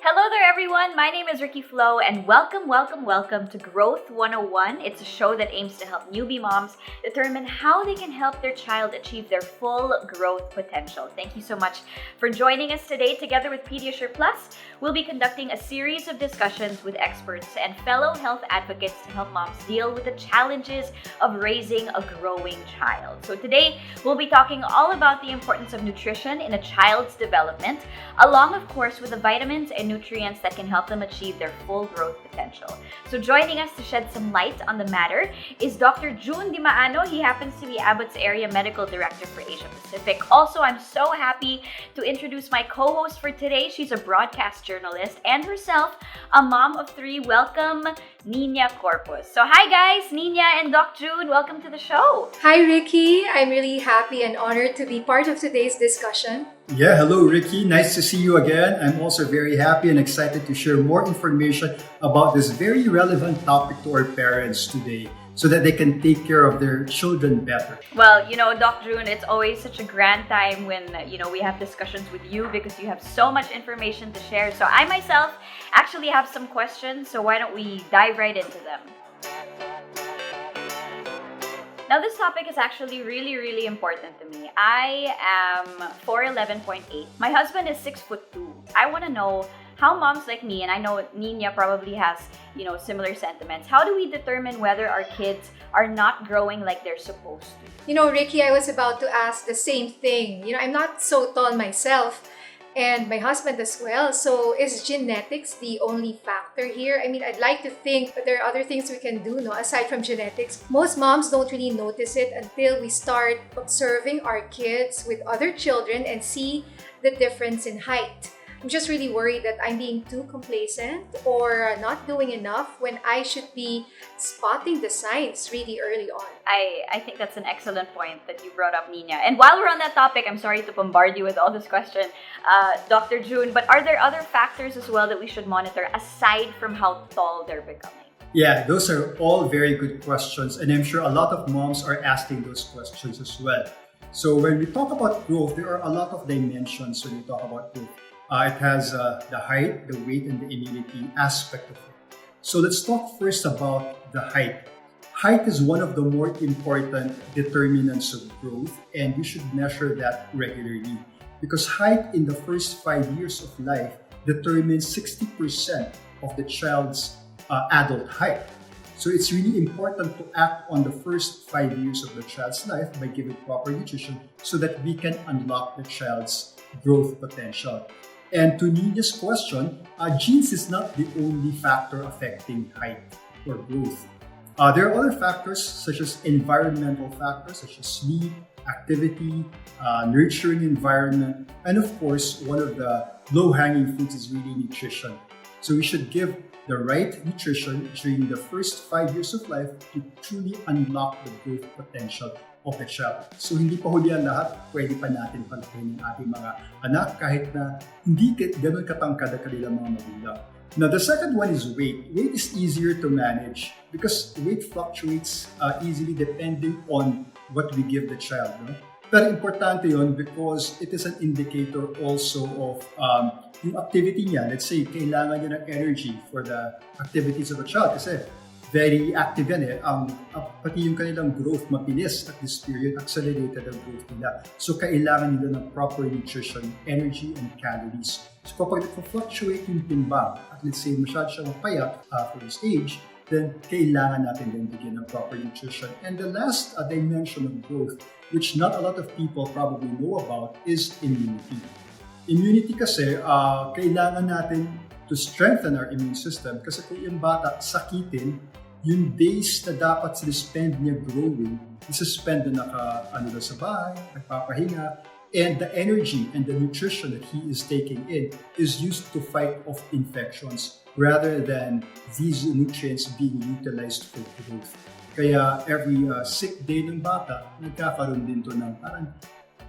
Hello there, everyone. My name is Riki Flo, and welcome to Growth 101. It's a show that aims to help newbie moms determine how they can help their child achieve their full growth potential. Thank you so much for joining us today. Together with PediaSure Plus, we'll be conducting a series of discussions with experts and fellow health advocates to help moms deal with the challenges of raising a growing child. So today, we'll be talking all about the importance of nutrition in a child's development, along, of course, with the vitamins and nutrients that can help them achieve their full growth potential. So joining us to shed some light on the matter is Dr. Jun Dimaano. He happens to be Abbott's Area Medical Director for Asia Pacific. Also, I'm so happy to introduce my co-host for today. She's a broadcast journalist and herself a mom of three. Welcome, Niña Corpuz. So hi guys, Niña and Doc Jun, welcome to the show. Hi Riki, I'm really happy and honored to be part of today's discussion. Yeah, hello Riki. Nice to see you again. I'm also very happy and excited to share more information about this very relevant topic to our parents today so that they can take care of their children better. Well, Doc Jun, it's always such a grand time when, we have discussions with you because you have so much information to share. So I myself actually have some questions, so why don't we dive right into them? Now, this topic is actually really, really important to me. I am 4'11.8". My husband is 6'2". I want to know how moms like me, and I know Niña probably has, similar sentiments. How do we determine whether our kids are not growing like they're supposed to? Riki, I was about to ask the same thing. I'm not so tall myself, and my husband as well. So is genetics the only factor here? I mean, I'd like to think that there are other things we can do, aside from genetics. Most moms don't really notice it until we start observing our kids with other children and see the difference in height. I'm just really worried that I'm being too complacent or not doing enough when I should be spotting the signs really early on. I think that's an excellent point that you brought up, Niña. And while we're on that topic, I'm sorry to bombard you with all this question, Dr. Jun, but are there other factors as well that we should monitor aside from how tall they're becoming? Yeah, those are all very good questions, and I'm sure a lot of moms are asking those questions as well. So when we talk about growth, there are a lot of dimensions when we talk about growth. It has the height, the weight, and the immunity aspect of it. So let's talk first about the height. Height is one of the more important determinants of growth, and we should measure that regularly because height in the first 5 years of life determines 60% of the child's adult height. So it's really important to act on the first 5 years of the child's life by giving proper nutrition so that we can unlock the child's growth potential. And to Niña's question, genes is not the only factor affecting height or growth. There are other factors such as environmental factors such as sleep, activity, nurturing environment, and of course, one of the low-hanging fruits is really nutrition. So we should give the right nutrition during the first 5 years of life to truly unlock the growth potential of the child. So hindi pa huli ang lahat, pwede pa natin palakihin ang ating mga anak kahit na hindi ganun katangkad ang kanilang mga magulang. Now, the second one is weight. Weight is easier to manage because weight fluctuates easily depending on what we give the child. No? Pero importante yun because it is an indicator also of yung activity niya. Let's say, kailangan niya ng energy for the activities of a child kasi very active yan eh. Pati yung kanilang growth mabilis at this period, accelerated ang growth nila. So, kailangan nila ng proper nutrition, energy, and calories. So, kapag nag-fluctuate yung timbang at let's say masyado siyang payat for his age, then kailangan natin din bigyan ng proper nutrition. And the last dimension of growth, which not a lot of people probably know about, is immunity. Immunity kasi, kailangan natin to strengthen our immune system kasi kung yung bata sakitin, yung days na dapat sila spend niya growing, isa-spend na sa bahay, nagpapahinga, and the energy and the nutrition that he is taking in is used to fight off infections rather than these nutrients being utilized for growth. Kaya every sick day ng bata, nagkakaroon din to ng parang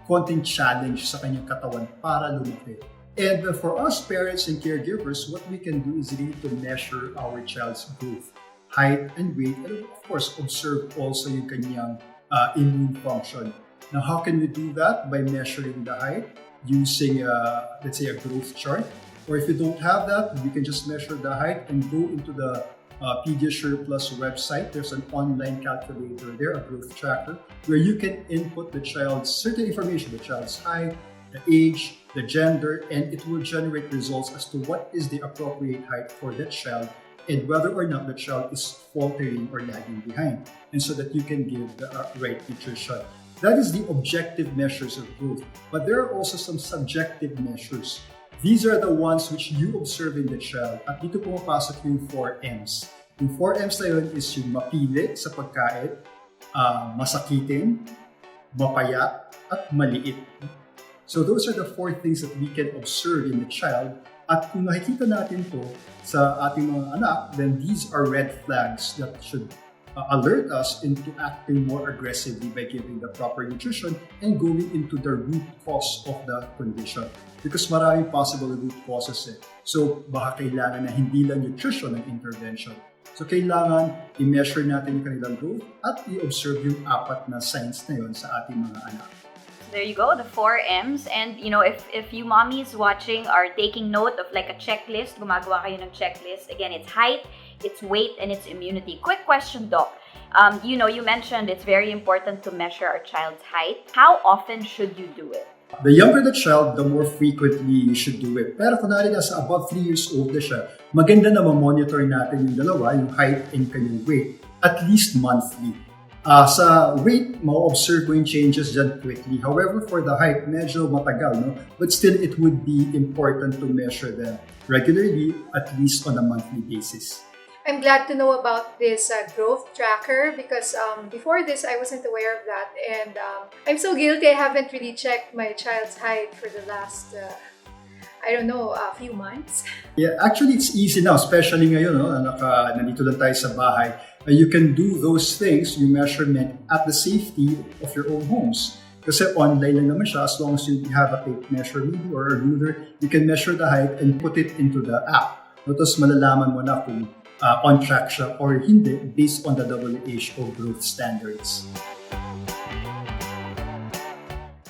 konting challenge sa kanyang katawan para lumaki. And for us parents and caregivers, what we can do is really to measure our child's growth, height and weight, and of course observe also yung kanyang immune function. Now, how can we do that? By measuring the height using, let's say, a growth chart. Or if you don't have that, you can just measure the height and go into the PediaSure Plus website. There's an online calculator there, a growth tracker, where you can input the child's certain information, the child's height, the age, the gender, and it will generate results as to what is the appropriate height for that child and whether or not the child is faltering or lagging behind, and so that you can give the right nutrition. That is the objective measures of growth. But there are also some subjective measures. These are the ones which you observe in the child. At dito pumapasok yung 4 M's. Yung 4 M's na yun is yung mapili sa pagkain, masakitin, mapayat, at maliit. So those are the 4 things that we can observe in the child. At kung nakikita natin to sa ating mga anak, then these are red flags that should alert us into acting more aggressively by giving the proper nutrition and going into the root cause of the condition. Because maraming possible root causes eh. So baka kailangan na hindi lang nutrition ang intervention. So kailangan i-measure natin yung kanilang growth at i-observe yung 4 na signs na yun sa ating mga anak. There you go, the 4 M's. And you know, if you mommies watching are taking note of like a checklist, gumagawa kayo ng checklist. Again, it's height, it's weight, and it's immunity. Quick question, Doc. You know, you mentioned it's very important to measure our child's height. How often should you do it? The younger the child, the more frequently you should do it. Pero kung nasa above 3 years old na siya, maganda na ma-monitor natin yung dalawa, yung height and kanyang weight, at least monthly. Sa weight, ma-observe mo yung changes dyan quickly. However, for the height, medyo matagal, no? But still, it would be important to measure them regularly, at least on a monthly basis. I'm glad to know about this growth tracker because before this, I wasn't aware of that. And I'm so guilty. I haven't really checked my child's height for the last, a few months. Yeah, actually, it's easy now, especially ngayon, no? Nandito lang tayo sa bahay. You can do those things, yung measurement, at the safety of your own homes. Kasi online lang naman siya, as long as you have a tape measure maybe or a ruler, you can measure the height and put it into the app. Tapos malalaman mo na kung on track siya or hindi based on the WHO growth standards.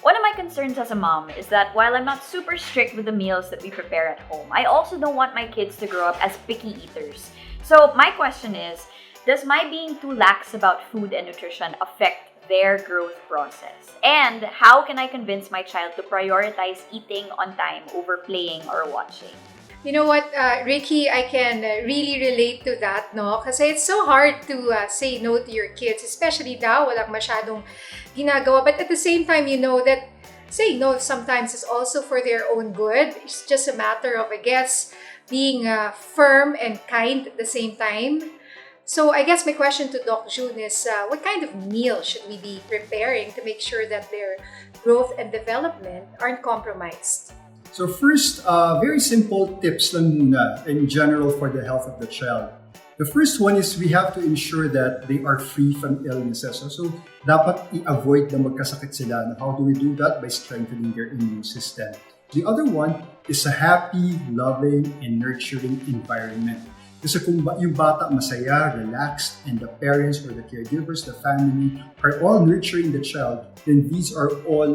One of my concerns as a mom is that while I'm not super strict with the meals that we prepare at home, I also don't want my kids to grow up as picky eaters. So my question is, does my being too lax about food and nutrition affect their growth process? And how can I convince my child to prioritize eating on time over playing or watching? You know what, Riki, I can really relate to that, no? Kasi it's so hard to say no to your kids, especially daw walang masyadong ginagawa. But at the same time, you know that saying no sometimes is also for their own good. It's just a matter of, I guess, being firm and kind at the same time. So I guess my question to Doc Jun is, what kind of meal should we be preparing to make sure that their growth and development aren't compromised? So first, very simple tips lang muna in general for the health of the child. The first one is we have to ensure that they are free from illnesses. So dapat i-avoid na magkasakit sila. How do we do that? By strengthening their immune system. The other one is a happy, loving, and nurturing environment. Kasi kung yung bata masaya, relaxed, and the parents or the caregivers, the family, are all nurturing the child, then these are all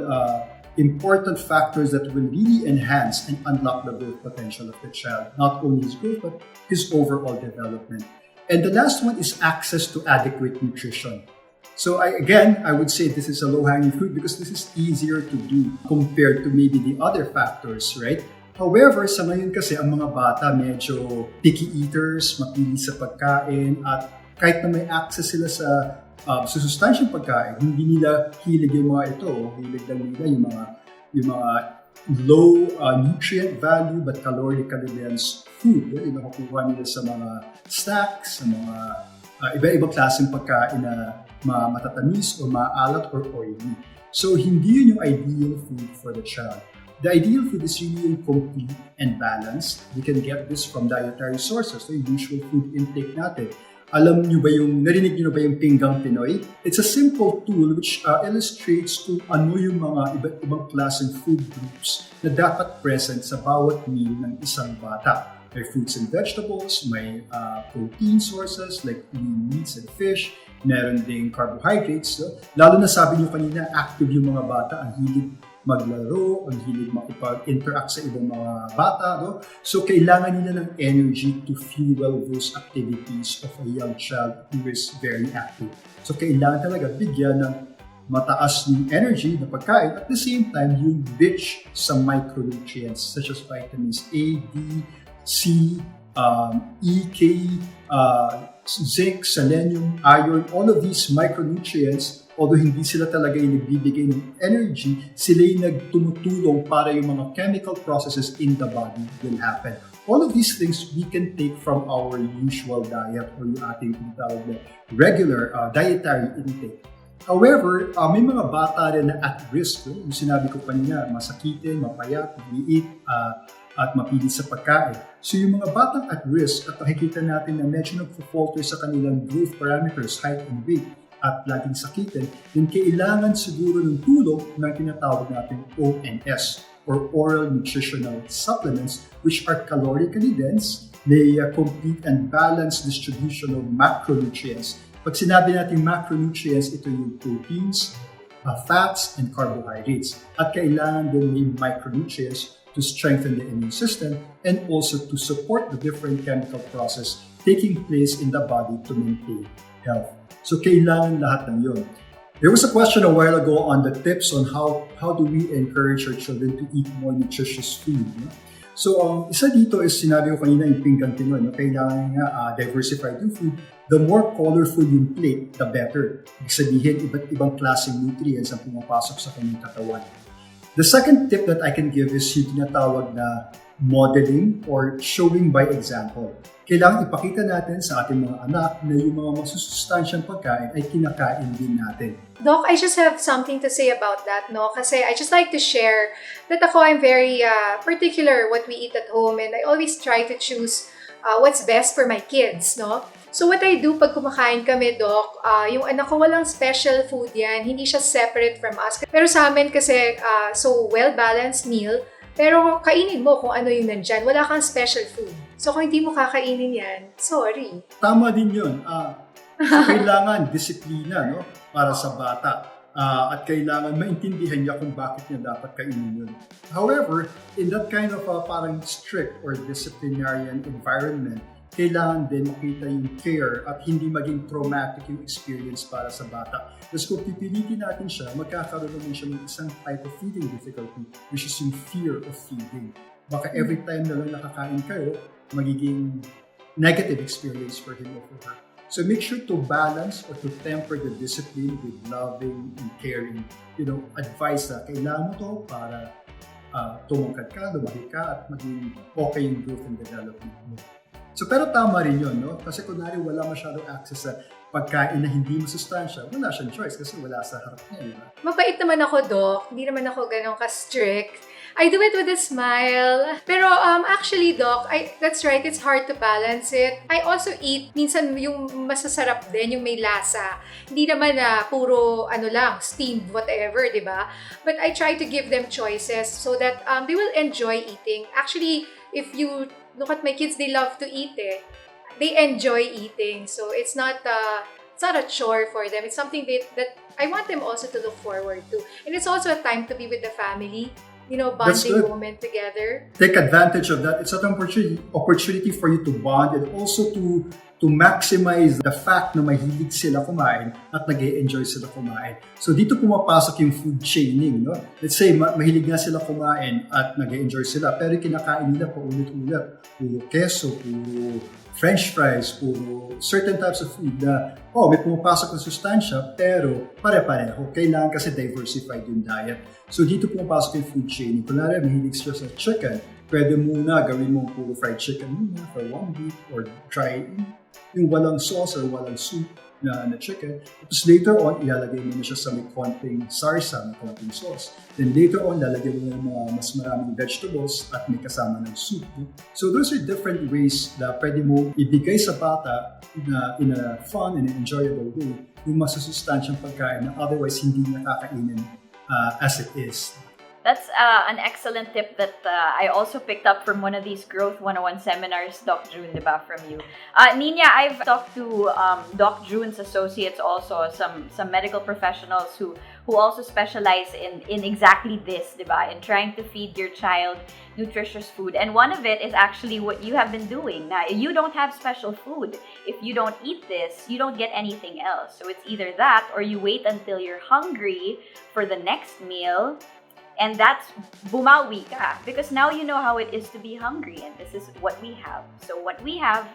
important factors that will really enhance and unlock the growth potential of the child. Not only his growth, but his overall development. And the last one is access to adequate nutrition. So I would say this is a low-hanging fruit because this is easier to do compared to maybe the other factors, right? However, sa ngayon kasi ang mga bata medyo picky eaters, mapili sa pagkain, at kahit na may access sila sa sustansyang pagkain, hindi nila hilig yung mga ito. Hilig lang nila yung mga low nutrient value but calorically dense food. Yung nakukuha nila sa mga snacks, sa mga iba-ibang klaseng pagkain na matatamis o maalat or oily. So, hindi yun yung ideal food for the child. The ideal food is really complete and balanced. We can get this from dietary sources, so yung usual food intake natin. Narinig niyo ba yung Pinggang Pinoy? It's a simple tool which illustrates kung ano yung mga iba't ibang klaseng food groups na dapat present sa bawat meal ng isang bata. May fruits and vegetables, may protein sources like lean meats and fish, meron ding carbohydrates. So, lalo na sabi niyo kanina, active yung mga bata, ang hilig maglaro, ang hilig makipag-interact sa ibang mga bata. No? So kailangan nila ng energy to fuel those activities of a young child who is very active. So kailangan talaga bigyan ng mataas ng energy na pagkain at the same time yung rich sa micronutrients such as vitamins A, D, C, E, K, zinc, selenium, iron, all of these micronutrients, although hindi sila talaga yung nagbibigay ng energy, sila yung nagtumutulong para yung mga chemical processes in the body will happen. All of these things we can take from our usual diet or yung ating tinatawag na regular dietary intake. However, may mga bata rin na at risk. Yung sinabi ko kanina, masakitin, mapayat, maliit, at mapilit sa pagkain. So yung mga batang at risk at nakikita natin na medyo nagpo-falter sa kanilang growth parameters, height and weight, at laging sakitin, then kailangan siguro ng tulong ng tinatawag natin ONS or oral nutritional supplements which are calorically dense, may complete and balanced distribution of macronutrients. Pag sinabi natin macronutrients, ito yung proteins, fats, and carbohydrates. At kailangan din may micronutrients to strengthen the immune system and also to support the different chemical process taking place in the body to maintain health. So kailangan lahat ng yun. There was a question a while ago on the tips on how do we encourage our children to eat more nutritious food. No? So isa dito is sinabi ko kanina yung pinggan tinoy, no? Kailangan nga diversify yung food. The more colorful yung plate, the better. Ibig sabihin, iba't ibang klaseng nutrients ang pumapasok sa kanyang katawan. The second tip that I can give is yung tinatawag na modeling or showing by example. Kailangan ipakita natin sa ating mga anak na yung mga masusustansyang pagkain ay kinakain din natin. Doc, I just have something to say about that, no? Kasi I just like to share that I'm very particular what we eat at home and I always try to choose what's best for my kids, no? So what I do pag kumakain kami, Doc, yung anak ko walang special food yan. Hindi siya separate from us. Pero sa amin kasi, so well-balanced meal. Pero kainin mo kung ano yung nandyan. Wala kang special food. So kung hindi mo kakainin yan, sorry. Tama din yun. So kailangan disiplina, no? Para sa bata. At kailangan maintindihan niya kung bakit niya dapat kainin yun. However, in that kind of parang strict or disciplinarian environment, kailangan din makita yung care at hindi maging traumatic yung experience para sa bata. Kasi kung pipilitin natin siya, magkakaroon naman siya ng isang type of feeding difficulty, which is yung fear of feeding. Baka every time na lang nakakain kayo, magiging negative experience for him or for her. So make sure to balance or to temper the discipline with loving and caring, advice na kailangan mo to para tumangkad ka, lumaki ka, at maging okay yung growth and development mo. So pero tama rin yun, no? Kasi kunwari wala masyadong access sa pagkain na hindi masustansya, wala siyang choice kasi wala sa harap niya, diba? Mabait naman ako, Doc. Hindi naman ako ganun ka-strict. I do it with a smile. Pero actually, Doc, that's right, it's hard to balance it. I also eat, minsan yung masasarap din, yung may lasa. Hindi naman na puro steamed, whatever, di ba? But I try to give them choices so that they will enjoy eating. Actually, if you look at my kids, they love to eat They enjoy eating. So it's not a chore for them. It's something that I want them also to look forward to. And it's also a time to be with the family. Bonding moment together. Take advantage of that. It's an opportunity for you to bond and also to maximize the fact na mahilig sila kumain at nag-e-enjoy sila kumain. So dito pumapasok yung food chaining, no? Let's say mahilig nga sila kumain at nag-e-enjoy sila pero kinakain nila paulit-ulit. Puro keso, puro french fries, puro certain types of food na may pumapasok na sustansya pero pare-pareho. Kailangan kasi diversified yung diet. So dito pumapasok yung food chaining. Kunwari mahilig siya sa chicken, pwede muna gawin mo puro fried chicken muna for 1 week or try yung walang sauce or walang soup na chicken. Tapos later on, ilalagay mo na siya sa may konting sarsa, may konting sauce. Then later on, lalagay mo na mga mas maraming vegetables at may kasama ng soup. So those are different ways na pwede mo ibigay sa bata in a fun and enjoyable way yung masusustansyang pagkain na otherwise hindi niya kakainin as it is. That's an excellent tip that I also picked up from one of these Growth 101 seminars, Doc Jun, diba, from you. Niña, I've talked to Doc Jun's associates also, some medical professionals who also specialize in exactly this, diba, in trying to feed your child nutritious food. And one of it is actually what you have been doing. Now, you don't have special food. If you don't eat this, you don't get anything else. So it's either that or you wait until you're hungry for the next meal. And that's bumawi ka. Because now you know how it is to be hungry. And this is what we have. So what we have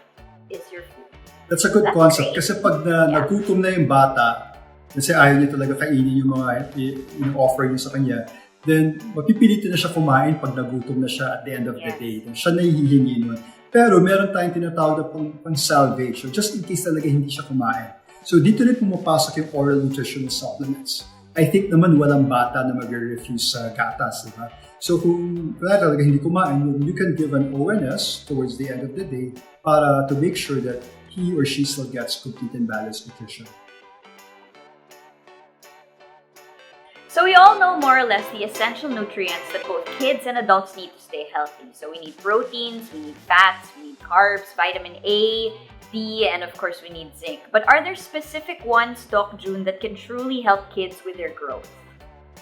is your food. That's a good concept. Great. Kasi pag nagutom na yung bata, kasi ayaw niya talaga kainin yung mga offer niyo sa kanya, then mapipilitin na siya kumain pag nagutom na siya at the end of the day. Then siya nahihingi nun. Pero meron tayong tinatawag na pang-salvage. So just in case talaga hindi siya kumain. So dito rin pumapasok yung oral nutritional supplements. I think naman walang bata na mag-refuse sa gatas, diba? So kung talaga hindi kumain, you can give an ONS towards the end of the day para to make sure that he or she still gets complete and balanced nutrition. So we all know more or less the essential nutrients that both kids and adults need to stay healthy. So we need proteins, we need fats, we need carbs, vitamin A, D, and of course we need zinc. But are there specific ones, Doc Jun, that can truly help kids with their growth?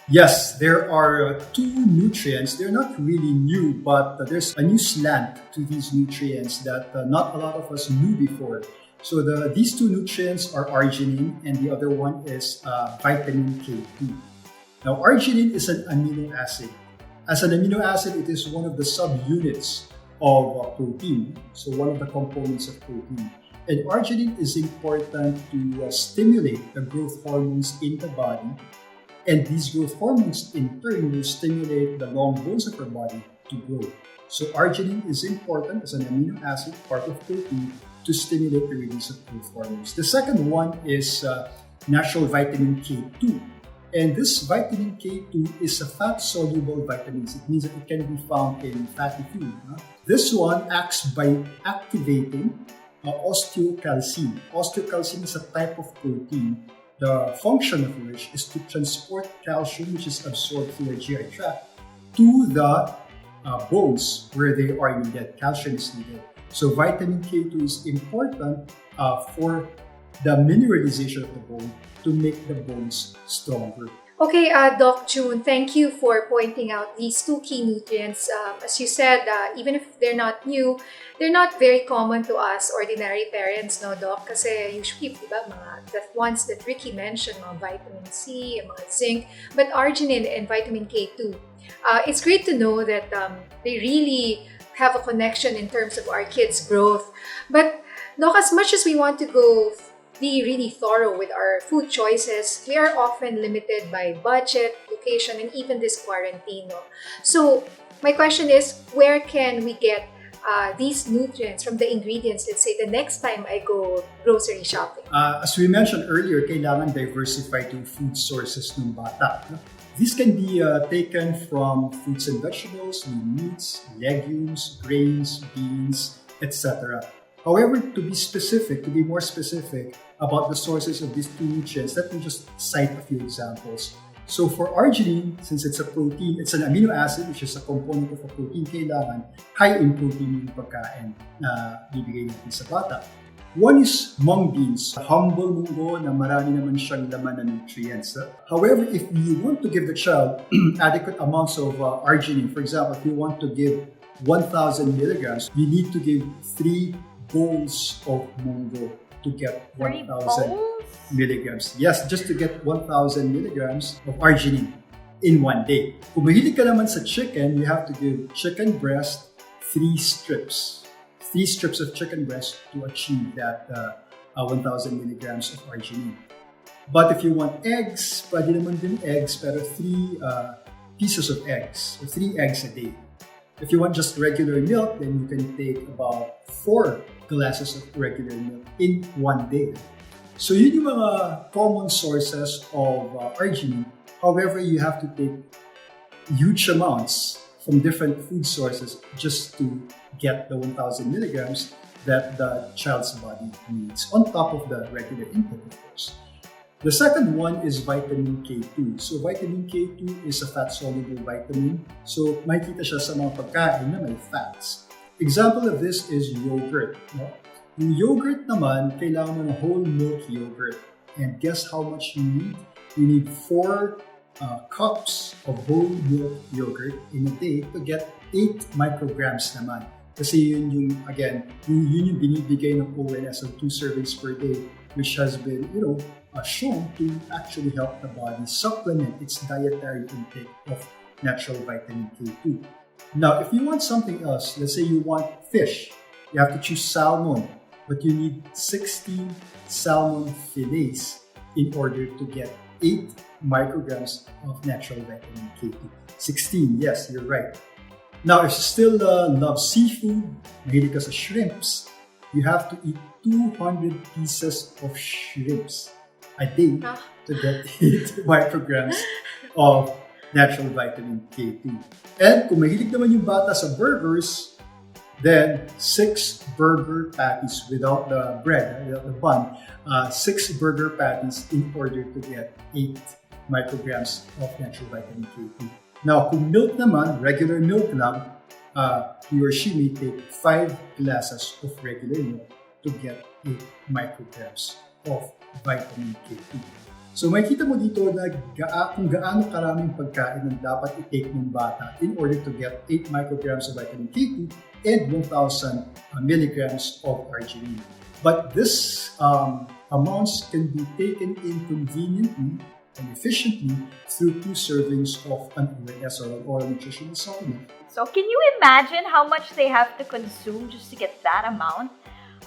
Yes, there are two nutrients. They're not really new, but there's a new slant to these nutrients that not a lot of us knew before. So these two nutrients are arginine and the other one is vitamin K2. Now, arginine is an amino acid. As an amino acid, it is one of the subunits of protein, so one of the components of protein. And arginine is important to stimulate the growth hormones in the body, and these growth hormones in turn will stimulate the long bones of our body to grow. So arginine is important as an amino acid, part of protein, to stimulate the release of growth hormones. The second one is natural vitamin K2. And this vitamin K2 is a fat-soluble vitamin. It means that it can be found in fatty food. This one acts by activating osteocalcine. Osteocalcine is a type of protein, the function of which is to transport calcium, which is absorbed through the GI tract, to the bones where they are needed. Calcium is needed. So vitamin K2 is important for the mineralization of the bone to make the bones stronger. Okay, Doc Jun, thank you for pointing out these two key nutrients. As you said, even if they're not new, they're not very common to us ordinary parents, no, Doc? Kasi usually, diba, the ones that Riki mentioned, mga vitamin C, mga zinc, but arginine and vitamin K2. It's great to know that they really have a connection in terms of our kids' growth. But, Doc, as much as we want to be really thorough with our food choices, we are often limited by budget, location, and even this quarantine. No? So my question is, where can we get these nutrients from the ingredients, let's say, the next time I go grocery shopping? As we mentioned earlier, kailangan diversify yung food sources ng bata. These can be taken from fruits and vegetables, meats, legumes, grains, beans, etc. However, to be more specific about the sources of these two nutrients, let me just cite a few examples. So for arginine, since it's a protein, it's an amino acid, which is a component of a protein, kailangan high in protein yung pagkain na bibigay natin sa bata. One is mung beans, humble munggo na marami naman siyang laman na nutrients. However, if you want to give the child adequate amounts of arginine, for example, if you want to give 1,000 milligrams, you need to give 3 bowls of munggo to get 1,000 milligrams. Yes, just to get 1,000 milligrams of arginine in one day. Kung mahilig ka naman sa chicken, you have to give chicken breast 3 strips. 3 strips of chicken breast to achieve that 1,000 milligrams of arginine. But if you want eggs, pwede naman din eggs, pero 3 pieces of eggs, or 3 eggs a day. If you want just regular milk, then you can take about 4 glasses of regular milk in one day. So yun yung mga common sources of arginine. However, you have to take huge amounts from different food sources just to get the 1,000 milligrams that the child's body needs, on top of the regular intake, of course. The second one is vitamin K2. So vitamin K2 is a fat-soluble vitamin. So makikita siya sa mga pagkain na may fats. Example of this is yogurt. No? Yung yogurt naman, kailangan mo ng whole milk yogurt. And guess how much you need? You need 4 cups of whole milk yogurt in a day to get 8 micrograms naman. Kasi yun yung binibigay ng ONS of 2 servings per day, which has been, shown to actually help the body supplement its dietary intake of natural vitamin K2. Now, if you want something else, let's say you want fish, you have to choose salmon, but you need 16 salmon fillets in order to get 8 micrograms of natural vitamin K2. 16, yes, you're right. Now, if you still love seafood, mahilig ka sa shrimps, you have to eat 200 pieces of shrimps a day to get 8 micrograms of natural vitamin K2. And kung mahilig naman yung bata sa burgers, then 6 burger patties without the bread, without the bun, 6 burger patties in order to get 8 micrograms of natural vitamin K2. Now, kung milk naman, regular milk lang, he or she may take 5 glasses of regular milk to get 8 micrograms of vitamin K2. So makikita mo dito na kung gaano karaming pagkain ang dapat i-take ng bata in order to get 8 micrograms of vitamin K2 and 1,000 milligrams of arginine. But this amounts can be taken in conveniently and efficiently through 2 servings of an ONS or an oral nutritional supplement. So can you imagine how much they have to consume just to get that amount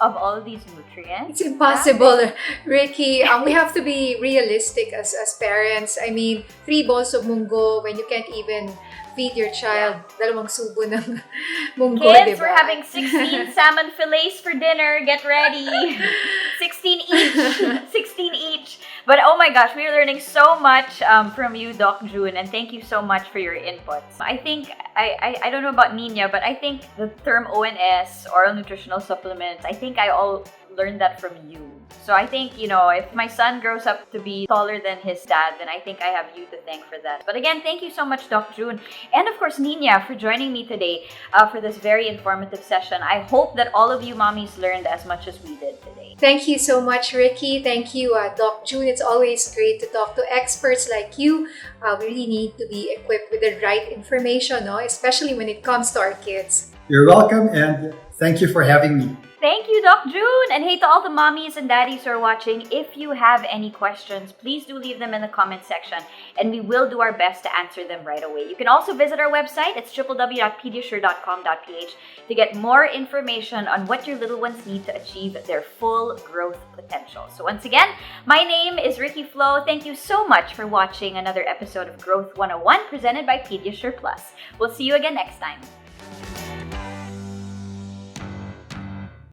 of all these nutrients? It's impossible, Riki. We have to be realistic as parents. I mean, 3 bowls of munggo when you can't even feed your child. Dalawang subo ng munggo, Kids, diba? we're having 16 salmon fillets for dinner. Get ready. 16 each. 16 each. But oh my gosh, we're learning so much from you, Doc Jun, and thank you so much for your inputs. I think, I don't know about Niña, but I think the term ONS, oral nutritional supplements, I think I all learned that from you. So I think, if my son grows up to be taller than his dad, then I think I have you to thank for that. But again, thank you so much, Doc Jun. And of course, Niña, for joining me today for this very informative session. I hope that all of you mommies learned as much as we did today. Thank you so much, Riki. Thank you, Doc Jun. It's always great to talk to experts like you. We really need to be equipped with the right information, no? Especially when it comes to our kids. You're welcome, and thank you for having me. Thank you, Doc Jun! And hey to all the mommies and daddies who are watching, if you have any questions, please do leave them in the comment section and we will do our best to answer them right away. You can also visit our website. It's www.pediasure.com.ph to get more information on what your little ones need to achieve their full growth potential. So once again, my name is Riki Flo. Thank you so much for watching another episode of Growth 101 presented by PediaSure Plus. We'll see you again next time.